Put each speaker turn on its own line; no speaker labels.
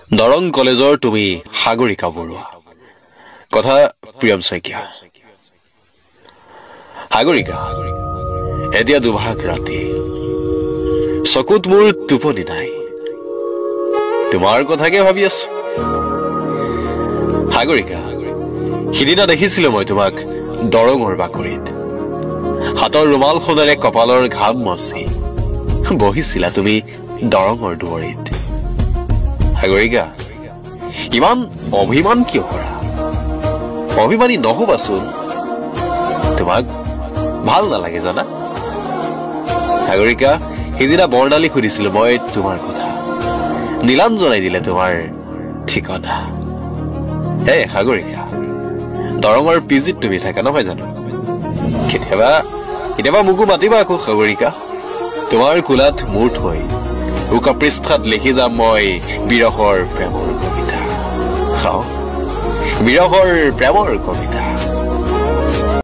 দৰং কলেজৰ তুমি সাগৰিকা বৰুৱা কথা প্ৰিয়ম শইকীয়া সাগৰিকা এতিয়া দুভাগ ৰাতি চকুত মোৰ টোপনি নাই তোমাৰ কথাকে ভাবি আছো সাগৰিকা সিদিনা দেখিছিলো মই তোমাক দৰঙৰ বাকৰিত হাতৰ ৰুমালখনেৰে কপালৰ ঘাম মচি বহিছিলা তুমি দৰঙৰ দুৱৰীত সাগৰিকা ইমান অভিমান কিয় কৰা অভিমানী নহবাচোন তোমাক ভাল নালাগে জানা সাগৰিকা সিদিনা বৰ্ণালী সুধিছিলো মই তোমাৰ কথা নীলাঞ্জনাই দিলে তোমাৰ ঠিকনা হে সাগৰিকা দৰঙৰ পিজিত তুমি থাকা নহয় জানো কেতিয়াবা কেতিয়াবা মোকো মাতিবা আকৌ সাগৰিকা তোমাৰ কোলাত মূৰ থৈ উকা পৃষ্ঠাত লিখি যাম মই বিৰহৰ প্ৰেমৰ কবিতা বিৰহৰ প্ৰেমৰ কবিতা